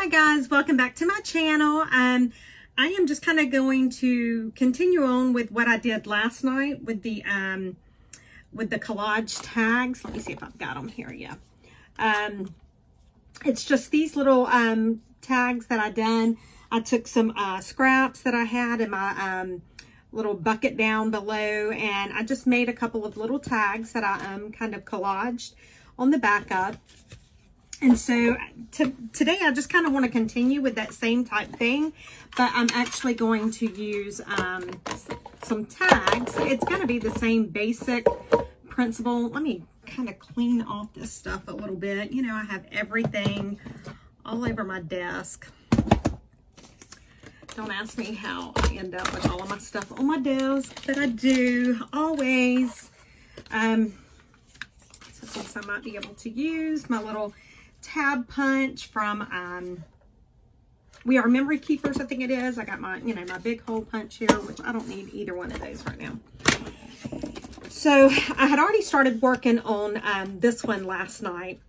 Hi guys, welcome back to my channel. I am just kind of going to continue on with what I did last night with the collage tags. Let me see if I've got them here. Yeah. It's just these little tags that I done. I took some scraps that I had in my little bucket down below, and I just made a couple of little tags that I kind of collaged on the back of. And so today I just kind of want to continue with that same type thing, but I'm actually going to use some tags. It's going to be the same basic principle. Let me kind of clean off this stuff a little bit. You know, I have everything all over my desk. Don't ask me how I end up with all of my stuff on my desk, but I do always. Some things I might be able to use. My little tab punch from We Are Memory Keepers, I think it is. I got my, you know, my big hole punch here, which I don't need either one of those right now. So I had already started working on this one last night,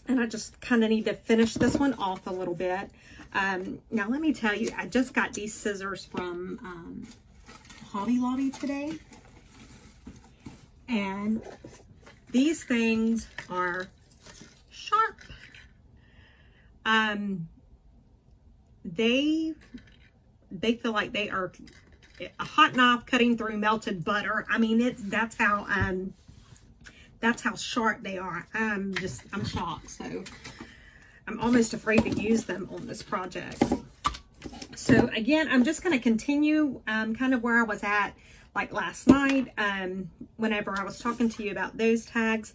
and I just kind of need to finish this one off a little bit. Now let me tell you, I just got these scissors from Hobby Lobby today, and these things are sharp. They feel like they are a hot knife cutting through melted butter. I mean, that's how sharp they are. I'm shocked. So I'm almost afraid to use them on this project. So again, I'm just going to continue kind of where I was at like last night. Whenever I was talking to you about those tags,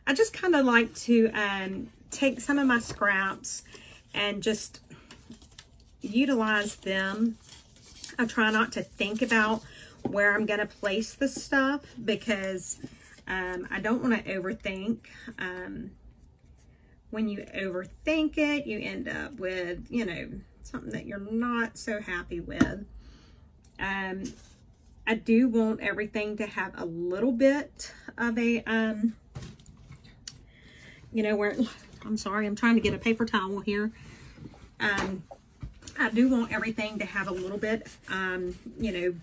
I just kind of like to take some of my scraps and just utilize them. I try not to think about where I'm going to place the stuff because I don't want to overthink. When you overthink it, you end up with, you know, something that you're not so happy with. I do want everything to have a little bit of a, you know, where, I'm sorry, I'm trying to get a paper towel here. I do want everything to have a little bit, you know,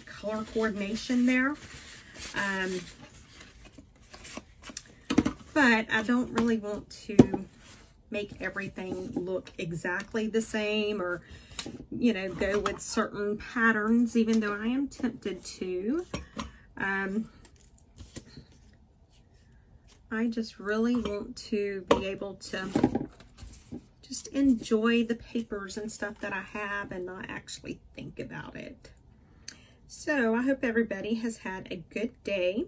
color coordination there. But I don't really want to make everything look exactly the same or, you know, go with certain patterns, even though I am tempted to. I just really want to be able to just enjoy the papers and stuff that I have and not actually think about it. So I hope everybody has had a good day.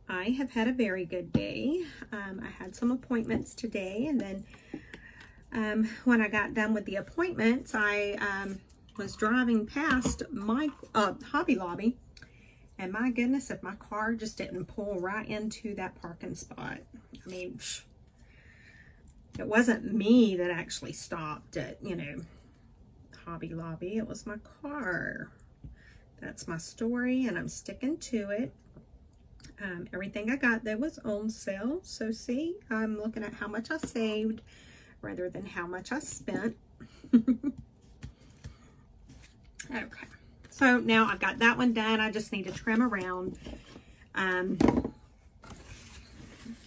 I have had a very good day. I had some appointments today, and then when I got done with the appointments, I was driving past my Hobby Lobby, and my goodness, if my car just didn't pull right into that parking spot. I mean, it wasn't me that actually stopped at, you know, Hobby Lobby. It was my car. That's my story, and I'm sticking to it. Everything I got there was on sale. So see, I'm looking at how much I saved rather than how much I spent. Okay. So now I've got that one done. I just need to trim around.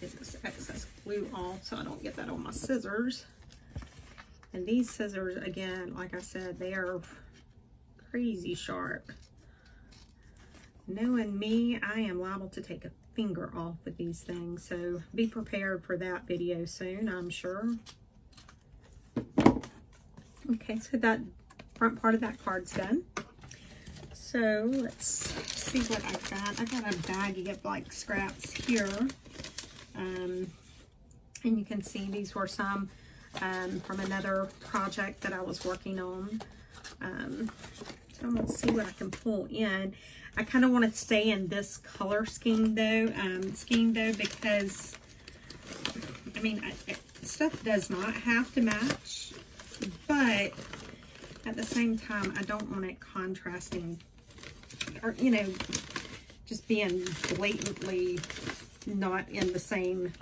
Get this excess glue off so I don't get that on my scissors. And these scissors, again, like I said, they are crazy sharp. Knowing me, I am liable to take a finger off with these things. So be prepared for that video soon, I'm sure. Okay, so that front part of that card's done. So let's see what I've got. I got a baggie of like scraps here. And you can see these were some from another project that I was working on. So let's see what I can pull in. I kind of want to stay in this color scheme though, because I mean, stuff does not have to match, but at the same time, I don't want it contrasting or, you know, just being blatantly not in the same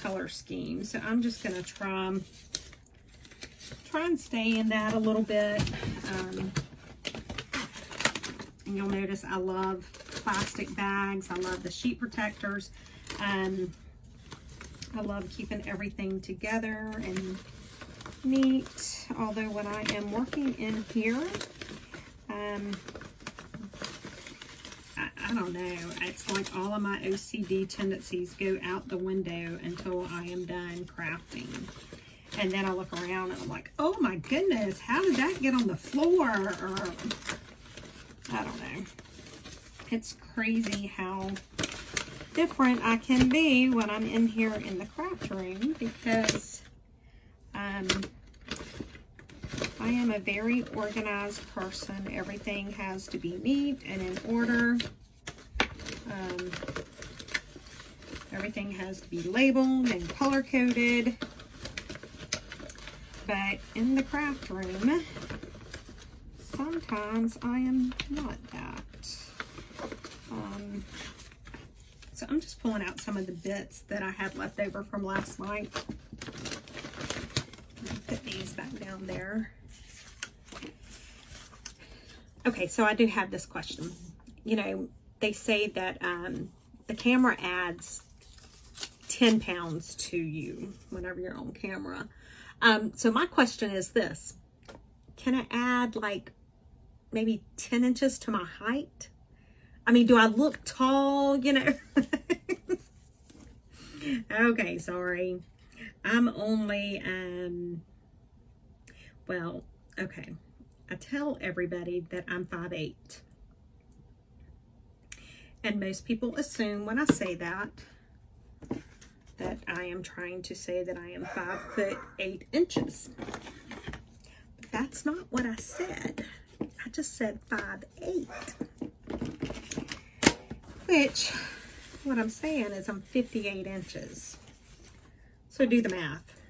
color scheme. So I'm just going to try try and stay in that a little bit. And you'll notice I love plastic bags. I love the sheet protectors. I love keeping everything together and neat. Although when I am working in here, I don't know. It's like all of my OCD tendencies go out the window until I am done crafting. And then I look around and I'm like, oh my goodness, how did that get on the floor? Or, I don't know. It's crazy how different I can be when I'm in here in the craft room, because I am a very organized person. Everything has to be neat and in order. Everything has to be labeled and color-coded. But in the craft room, sometimes I am not that. So I'm just pulling out some of the bits that I had left over from last night. Put these back down there. Okay, so I do have this question. You know, they say that the camera adds 10 pounds to you whenever you're on camera. So my question is this: can I add like maybe 10 inches to my height? I mean, do I look tall, you know? Okay, sorry. I'm only, well, okay. I tell everybody that I'm 5'8". And most people assume when I say that I am trying to say that I am 5'8". But that's not what I said. I just said 5'8". Which, what I'm saying is I'm 58 inches. So do the math.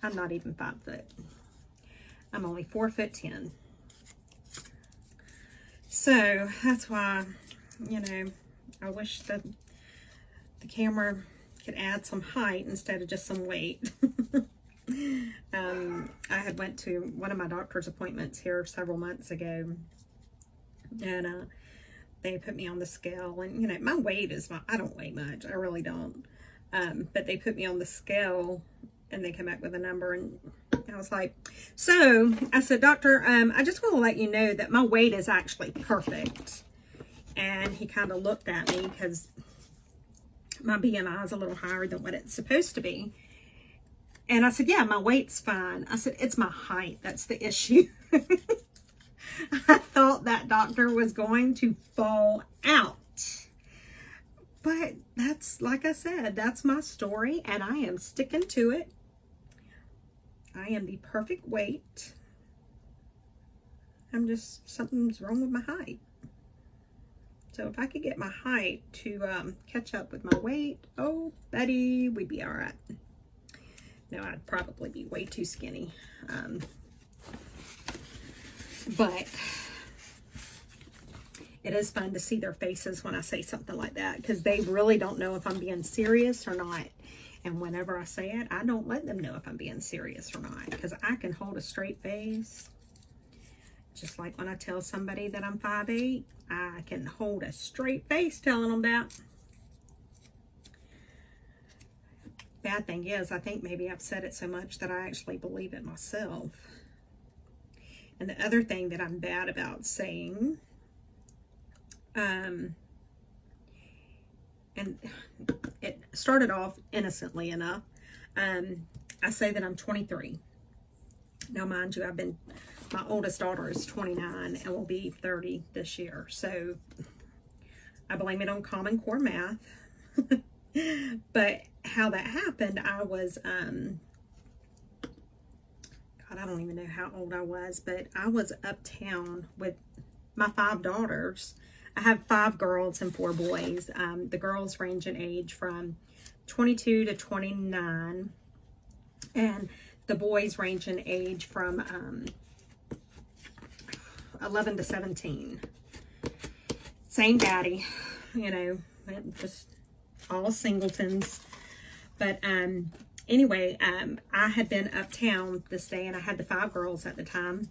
I'm not even 5 foot. I'm only 4'10". So that's why, you know, I wish that the camera could add some height instead of just some weight. I had went to one of my doctor's appointments here several months ago, and they put me on the scale, and you know, my weight is not, I don't weigh much, I really don't, but they put me on the scale and they come back with a number, and I was like, so I said, doctor, I just want to let you know that my weight is actually perfect. And he kind of looked at me because my BMI is a little higher than what it's supposed to be. And I said, yeah, my weight's fine. I said, it's my height that's the issue. I thought that doctor was going to fall out. But that's, like I said, that's my story, and I am sticking to it. I am the perfect weight. I'm just, something's wrong with my height. So if I could get my height to catch up with my weight, oh, buddy, we'd be all right. No, I'd probably be way too skinny. But it is fun to see their faces when I say something like that, because they really don't know if I'm being serious or not. And whenever I say it, I don't let them know if I'm being serious or not, because I can hold a straight face. Just like when I tell somebody that I'm 5'8", I can hold a straight face telling them that. Bad thing is, I think maybe I've said it so much that I actually believe it myself. And the other thing that I'm bad about saying, and it started off innocently enough, I say that I'm 23. Now, mind you, my oldest daughter is 29 and will be 30 this year. So I blame it on Common Core math. But how that happened, I was, God, I don't even know how old I was, but I was uptown with my 5 daughters. I have 5 girls and 4 boys. The girls range in age from 22 to 29, and the boys range in age from 11 to 17. Same daddy, you know, just all singletons. But anyway, I had been uptown this day, and I had the 5 girls at the time.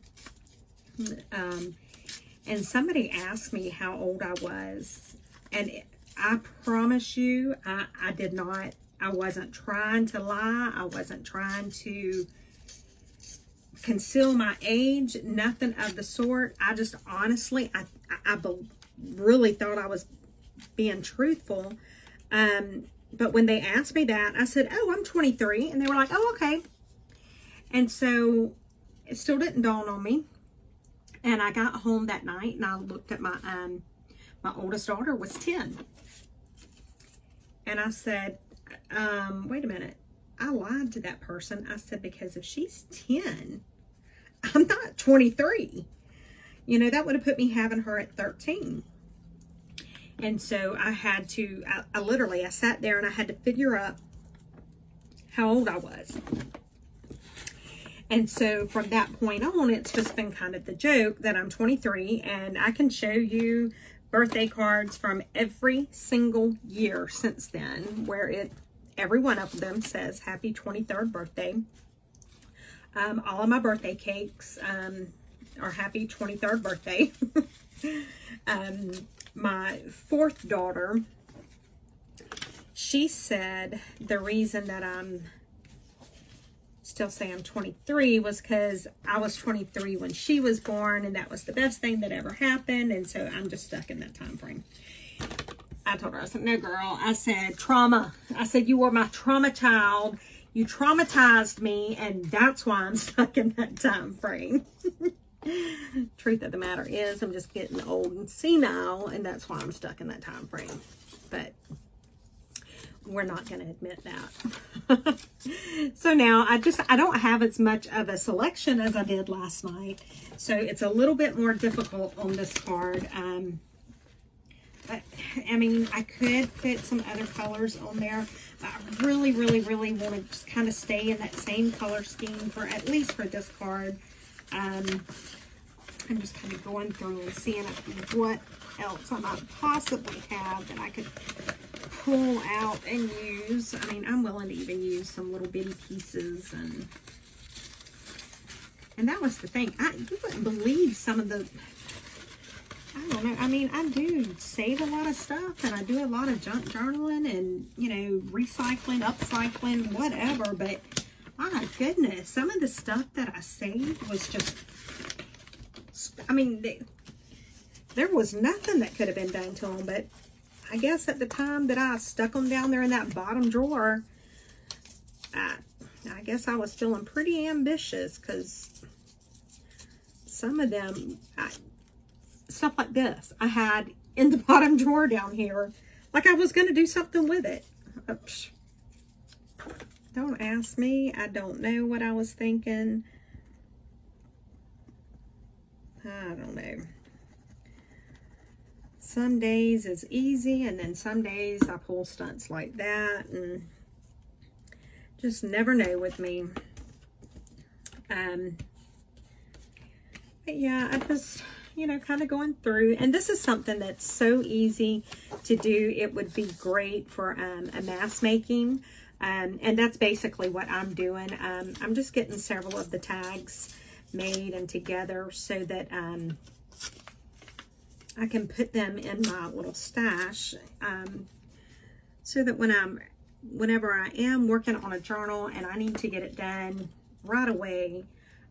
And somebody asked me how old I was, and I promise you, I did not. I wasn't trying to lie. I wasn't trying to conceal my age, nothing of the sort. I just honestly, I really thought I was being truthful. But when they asked me that, I said, oh, I'm 23. And they were like, oh, okay. And so it still didn't dawn on me. And I got home that night and I looked at my oldest daughter was 10. And I said, wait a minute. I lied to that person. I said, because if she's 10, I'm not 23. You know, that would have put me having her at 13. And so I had to, I literally sat there and I had to figure out how old I was. And so from that point on, it's just been kind of the joke that I'm 23, and I can show you birthday cards from every single year since then, where every one of them says happy 23rd birthday. All of my birthday cakes are happy 23rd birthday. My 4th daughter, she said the reason that I'm still saying I'm 23 was because I was 23 when she was born, and that was the best thing that ever happened, and so I'm just stuck in that time frame. I told her, I said, no, girl. I said, trauma. I said, you were my trauma child. You traumatized me, and that's why I'm stuck in that time frame. Truth of the matter is, I'm just getting old and senile, and that's why I'm stuck in that time frame. But we're not going to admit that. So now I don't have as much of a selection as I did last night. So it's a little bit more difficult on this card. But I mean, I could put some other colors on there. But I really, really, really want to just kind of stay in that same color scheme for at least for this card. I'm just kind of going through and seeing what else I might possibly have that I could pull out and use. I mean, I'm willing to even use some little bitty pieces, and that was the thing. You wouldn't believe some of the, I don't know. I mean, I do save a lot of stuff, and I do a lot of junk journaling and, you know, recycling, upcycling, whatever. But my goodness, some of the stuff that I saved was just, I mean, there was nothing that could have been done to them. But I guess at the time that I stuck them down there in that bottom drawer, I guess I was feeling pretty ambitious, because some of them, stuff like this, I had in the bottom drawer down here, like I was going to do something with it. Don't ask me. I don't know what I was thinking. I don't know. Some days is easy, and then some days I pull stunts like that, and just never know with me. But yeah, I just, you know, kind of going through, and this is something that's so easy to do. It would be great for a mask making, and that's basically what I'm doing. I'm just getting several of the tags made and together so that I can put them in my little stash, so that whenever I am working on a journal and I need to get it done right away,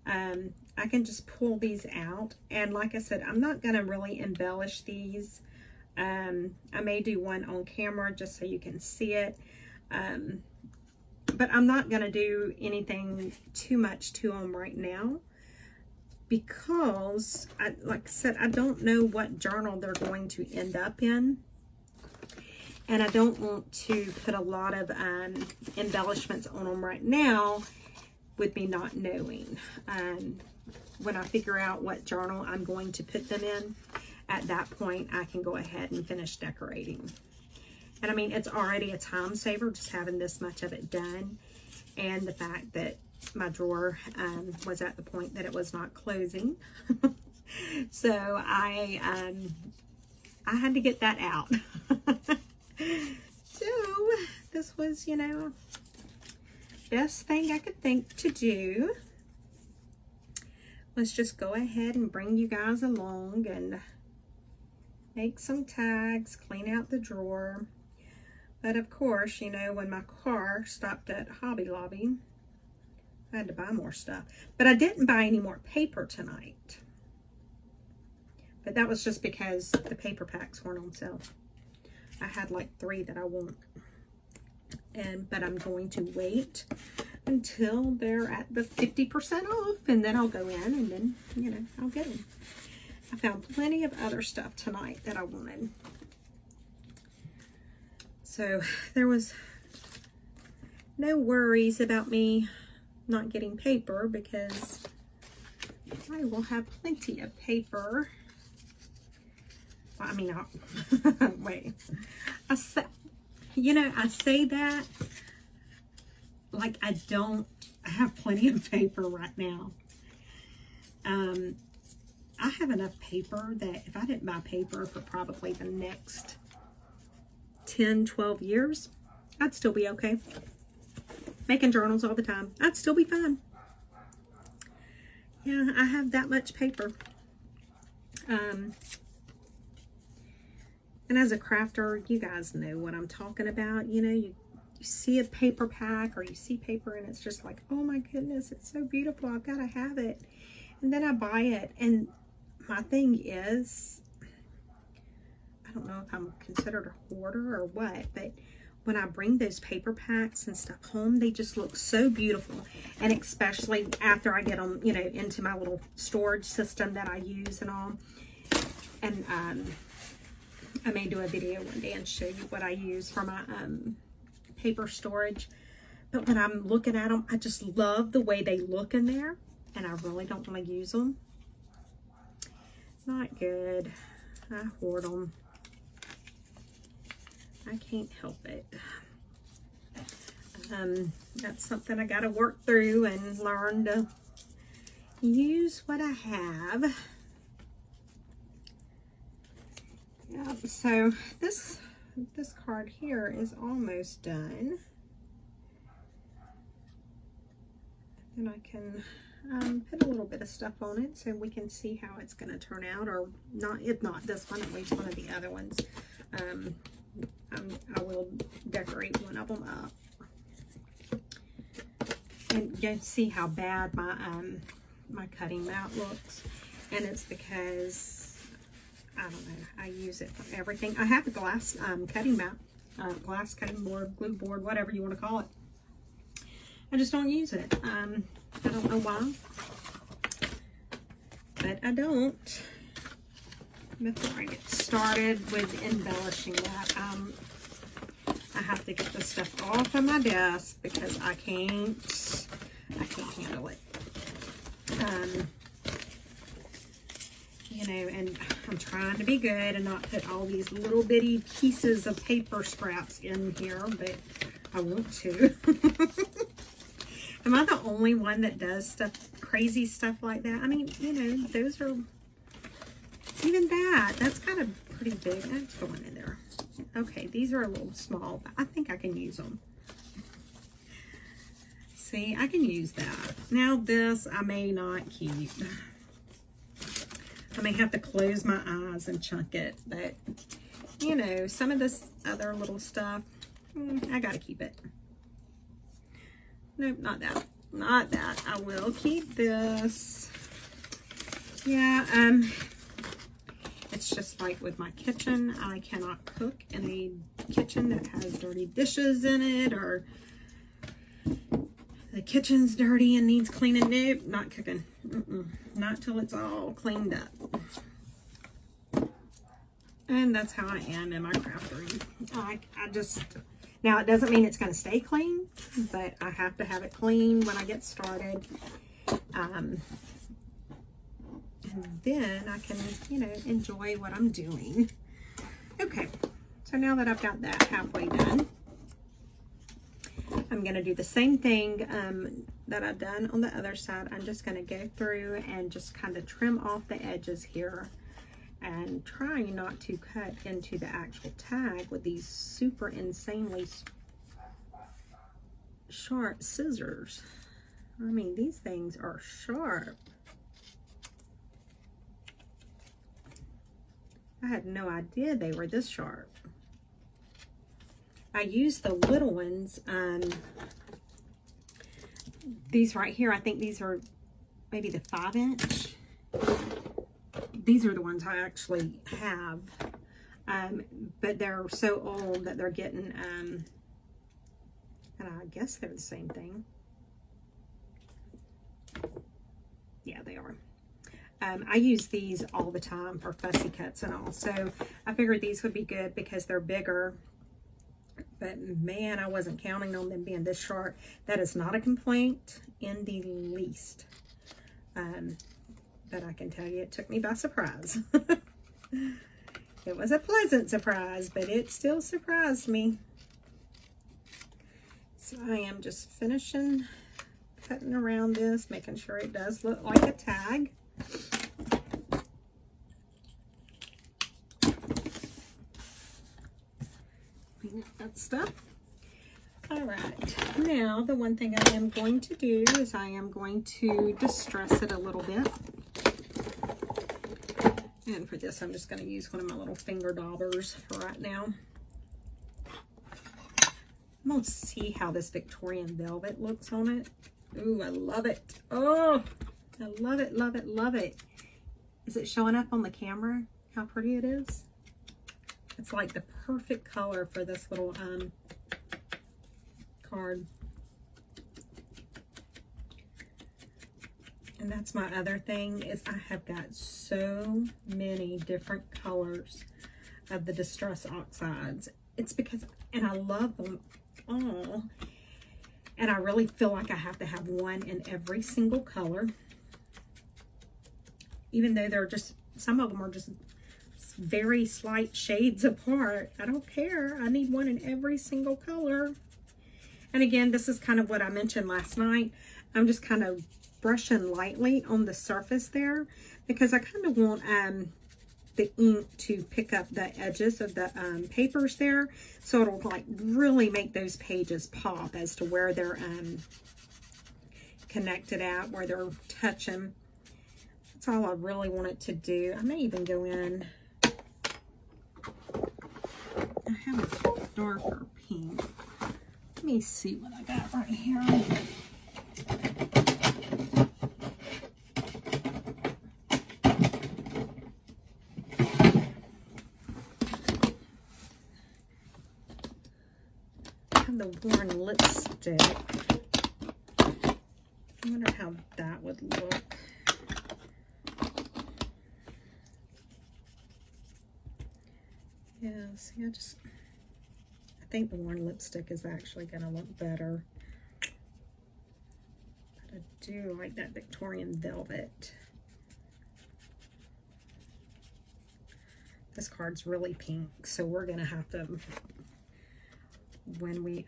I can just pull these out. And like I said, I'm not going to really embellish these. I may do one on camera just so you can see it. But I'm not going to do anything too much to them right now, because, like I said, I don't know what journal they're going to end up in. And I don't want to put a lot of embellishments on them right now with me not knowing. When I figure out what journal I'm going to put them in, at that point I can go ahead and finish decorating. And I mean, it's already a time saver just having this much of it done, and the fact that my drawer was at the point that it was not closing. So I had to get that out. So this was, you know, best thing I could think to do was just go ahead and bring you guys along and make some tags, clean out the drawer. But of course, you know, when my car stopped at Hobby Lobby, I had to buy more stuff. But I didn't buy any more paper tonight. But that was just because the paper packs weren't on sale. I had like 3 that I want. But I'm going to wait until they're at the 50% off, and then I'll go in and then, you know, I'll get them. I found plenty of other stuff tonight that I wanted. So there was no worries about me not getting paper, because I will have plenty of paper. Well, I mean, wait. I say that like I have plenty of paper right now. I have enough paper that if I didn't buy paper for probably the next 10, 12 years, I'd still be okay. Making journals all the time, I'd still be fine. Yeah, I have that much paper. And as a crafter, you guys know what I'm talking about. You know, you see a paper pack or you see paper and it's just like, oh my goodness, it's so beautiful, I've got to have it. And then I buy it, and my thing is, I don't know if I'm considered a hoarder or what, but when I bring those paper packs and stuff home, they just look so beautiful. And especially after I get them, you know, into my little storage system that I use and all. And I may do a video one day and show you what I use for my paper storage. But when I'm looking at them, I just love the way they look in there, and I really don't want to use them. Not good. I hoard them. I can't help it. That's something I got to work through and learn to use what I have. Yeah, so this card here is almost done. Then I can put a little bit of stuff on it so we can see how it's going to turn out, or not. If not this one, at least one of the other ones. I will decorate one of them up. And you see how bad my my cutting mat looks, and it's because I don't know, I use it for everything. I have a glass cutting mat, glass cutting board, glue board, whatever you want to call it. I just don't use it. I don't know why, but I don't. Before I get started with embellishing that, I have to get this stuff off of my desk because I can't handle it. You know, and I'm trying to be good and not put all these little bitty pieces of paper scraps in here, but I want to. Am I the only one that does stuff, crazy stuff like that? I mean, you know, those are, even that's kind of pretty big. That's going in there. Okay, these are a little small, but I think I can use them. See, I can use that. Now this, I may not keep. I may have to close my eyes and chunk it, but, you know, some of this other little stuff, I gotta keep it. Nope, not that. Not that. I will keep this. Yeah, it's just like with my kitchen. I cannot cook in a kitchen that has dirty dishes in it, or the kitchen's dirty and needs cleaning. Nope, not cooking. Not till it's all cleaned up. And that's how I am in my craft room. I just... Now, it doesn't mean it's going to stay clean, but I have to have it clean when I get started. And then I can, you know, enjoy what I'm doing. Okay, so now that I've got that halfway done, I'm going to do the same thing that I've done on the other side. I'm just going to go through and just kind of trim off the edges here, and trying not to cut into the actual tag with these super insanely sharp scissors. I mean, these things are sharp. I had no idea they were this sharp. I used the little ones. These right here, I think these are maybe the 5-inch. These are the ones I actually have. But they're so old that they're getting, and I guess they're the same thing. Yeah, they are. I use these all the time for fussy cuts and all. So I figured these would be good because they're bigger. But man, I wasn't counting on them being this sharp. That is not a complaint in the least. But I can tell you it took me by surprise. It was a pleasant surprise, but it still surprised me. So I am just finishing cutting around this, making sure it does look like a tag. Clean up that stuff. All right, now the one thing I am going to do is I am going to distress it a little bit. And for this, I'm just going to use one of my little finger daubers for right now. I'm going to see how this Victorian velvet looks on it. Ooh, I love it. Oh, I love it, love it, love it. Is it showing up on the camera how pretty it is? It's like the perfect color for this little card. And that's my other thing, is I have got so many different colors of the Distress Oxides. It's because, and I love them all, and I really feel like I have to have one in every single color. Even though they're just, some of them are just very slight shades apart. I don't care. I need one in every single color. And again, this is kind of what I mentioned last night. I'm just kind of brushing lightly on the surface there because I kind of want the ink to pick up the edges of the papers there, so it'll like really make those pages pop as to where they're connected at, where they're touching. That's all I really want it to do. I may even go in, I have a darker pink. Let me see what I got right here. The worn lipstick. I wonder how that would look. Yeah, see, I think the worn lipstick is actually going to look better. But I do like that Victorian velvet. This card's really pink, so we're going to have to, when we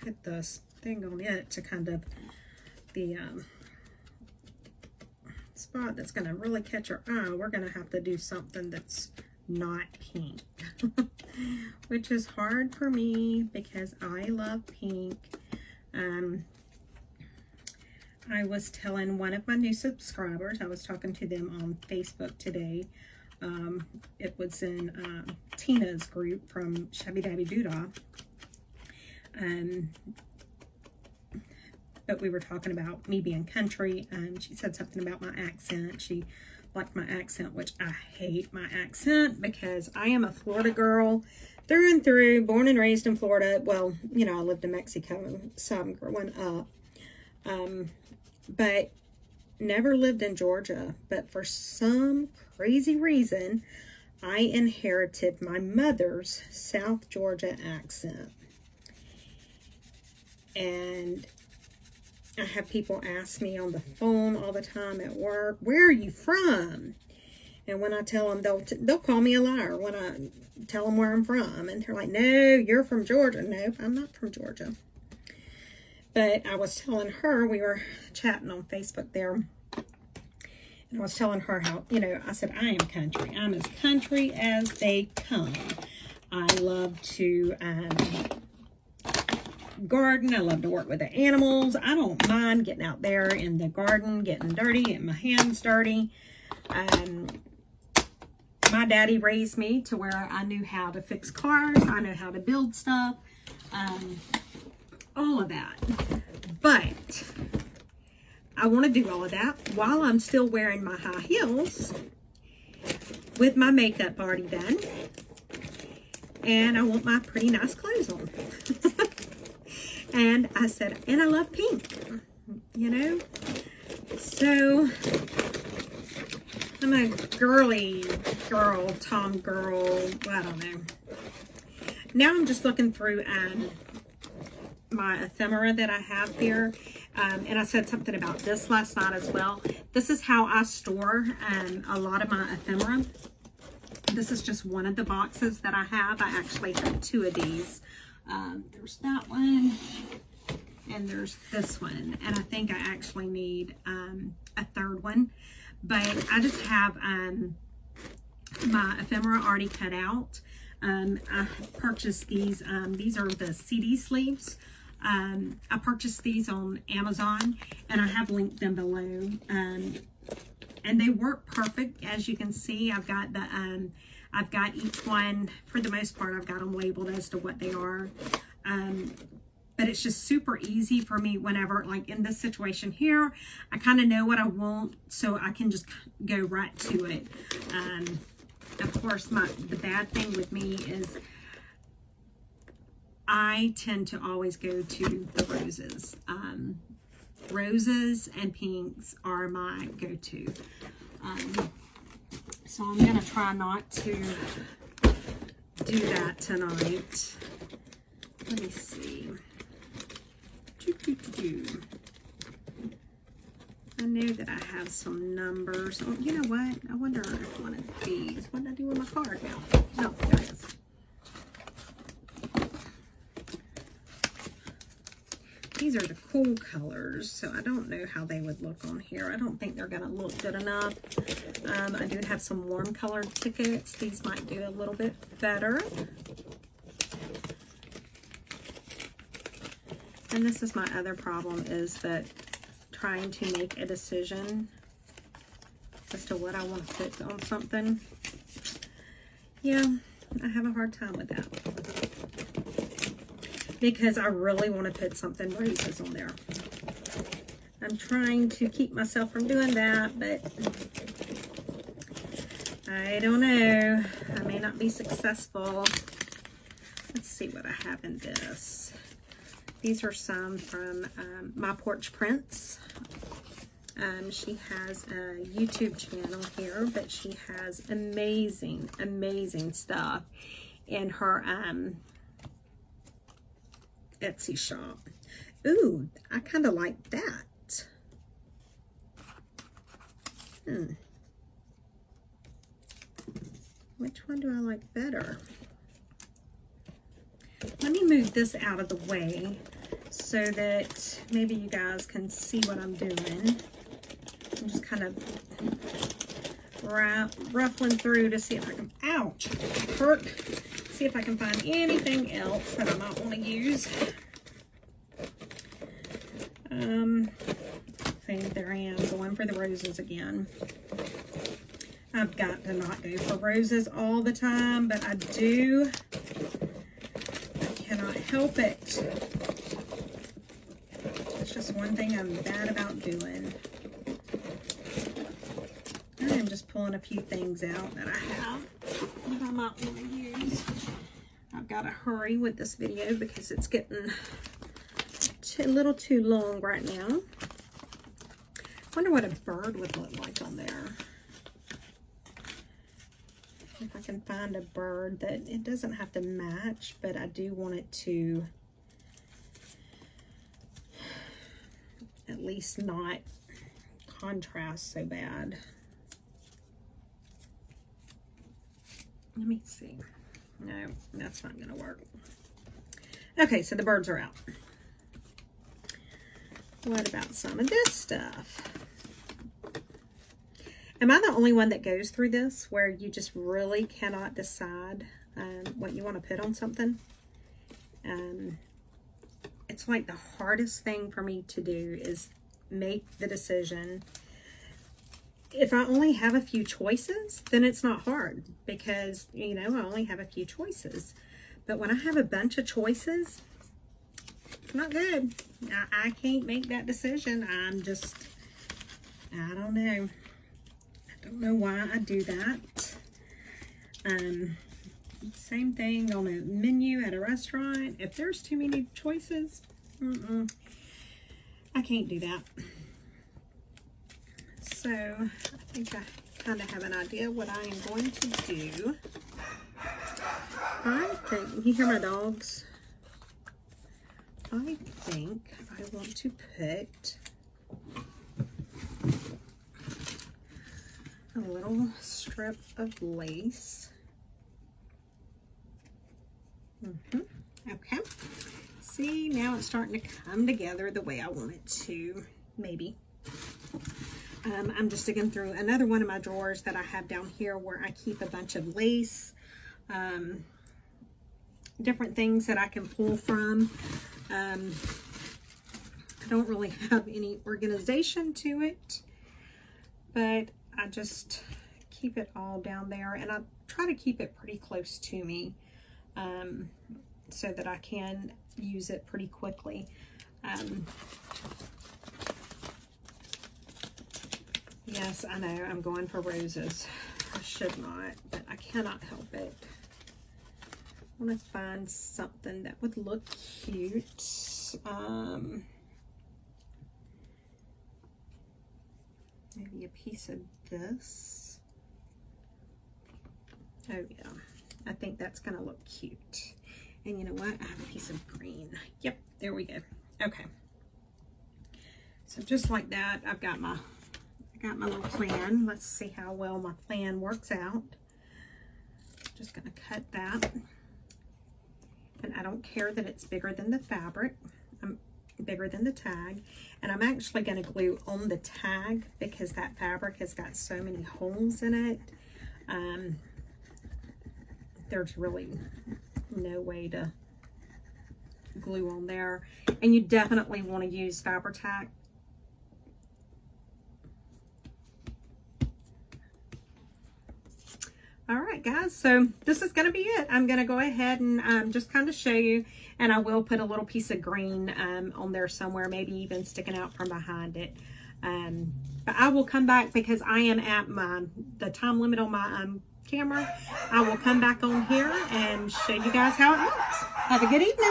put this thing on it to kind of the spot that's going to really catch our eye, we're going to have to do something that's not pink, which is hard for me because I love pink. I was telling one of my new subscribers, I was talking to them on Facebook today. It was in Tina's group from Shabby Dabby Doodah. But we were talking about me being country, and she said something about my accent. She liked my accent, which I hate my accent because I am a Florida girl through and through, born and raised in Florida. Well, you know, I lived in Mexico some growing up, but never lived in Georgia. But for some crazy reason, I inherited my mother's South Georgia accent. And I have people ask me on the phone all the time at work, where are you from? And when I tell them, they'll call me a liar when I tell them where I'm from. And they're like, no, you're from Georgia. No, I'm not from Georgia. But I was telling her, we were chatting on Facebook there, and I was telling her how, you know, I said, I am country. I'm as country as they come. I love to garden. I love to work with the animals. I don't mind getting out there in the garden, getting dirty, getting my hands dirty. My daddy raised me to where I knew how to fix cars. I know how to build stuff. All of that. But I want to do all of that while I'm still wearing my high heels with my makeup already done. And I want my pretty nice clothes on. And I said, and I love pink, you know? So I'm a girly girl, tom girl, I don't know. Now I'm just looking through my ephemera that I have here. And I said something about this last night as well. This is how I store a lot of my ephemera. This is just one of the boxes that I have. I actually have two of these. There's that one and there's this one. And I think I actually need a third one. But I just have my ephemera already cut out. I purchased these. These are the CD sleeves. I purchased these on Amazon, and I have linked them below. And they work perfect, as you can see. I've got the I've got each one, for the most part, I've got them labeled as to what they are. But it's just super easy for me whenever, like in this situation here, I kind of know what I want, so I can just go right to it. Of course, the bad thing with me is I tend to always go to the roses. Roses and pinks are my go-to. So I'm going to try not to do that tonight. Let me see. I know that I have some numbers. Oh, you know what? I wonder if one of these. What did I do with my card now? No, there it is. These are the cool colors, so I don't know how they would look on here. I don't think they're going to look good enough. I do have some warm colored tickets. These might do a little bit better. And this is my other problem, is that trying to make a decision as to what I want to put on something. Yeah, I have a hard time with that. Because I really want to put something roses on there. I'm trying to keep myself from doing that, but I don't know. I may not be successful. Let's see what I have in this. These are some from My Porch Prints. She has a YouTube channel here, but she has amazing, amazing stuff in her Etsy shop. Ooh, I kind of like that. Which one do I like better? Let me move this out of the way so that maybe you guys can see what I'm doing. I'm just kind of ruffling through to see if I can, ouch, hurt. See if I can find anything else that I might want to use. See, there I am, going for the roses again. I've got to not go for roses all the time, but I do. I cannot help it. It's just one thing I'm bad about doing. I'm just pulling a few things out that I have that I might want to use. I've got to hurry with this video because it's getting a little too long right now. I wonder what a bird would look like on there. If I can find a bird that it doesn't have to match, but I do want it to at least not contrast so bad. Let me see. No, that's not going to work. Okay, so the birds are out. What about some of this stuff? Am I the only one that goes through this where you just really cannot decide what you want to put on something? It's That's like the hardest thing for me to do, is make the decision. If I only have a few choices, then it's not hard, because, you know, I only have a few choices. But when I have a bunch of choices, it's not good. I can't make that decision. I'm just, I don't know. I don't know why I do that. Same thing on a menu at a restaurant. If there's too many choices, I can't do that. So I think I kind of have an idea what I am going to do. I think, you hear my dogs? I think I want to put a little strip of lace. Okay. See, now it's starting to come together the way I want it to, maybe. I'm just digging through another one of my drawers that I have down here where I keep a bunch of lace, different things that I can pull from. I don't really have any organization to it, but I just keep it all down there, and I try to keep it pretty close to me, so that I can use it pretty quickly. Yes, I know I'm going for roses. I should not, but I cannot help it. I want to find something that would look cute. Maybe a piece of this. Oh yeah, I think that's going to look cute. And you know what? I have a piece of green. Yep, there we go. Okay. So just like that, I've got my little plan. Let's see how well my plan works out. Just going to cut that. And I don't care that it's bigger than the fabric. I'm bigger than the tag. And I'm actually going to glue on the tag because that fabric has got so many holes in it. There's really no way to glue on there. And you definitely want to use Fabri-Tac. All right, guys, so this is going to be it. I'm going to go ahead and just kind of show you, and I will put a little piece of green on there somewhere, maybe even sticking out from behind it. But I will come back because I am at the time limit on my camera. I will come back on here and show you guys how it looks. Have a good evening.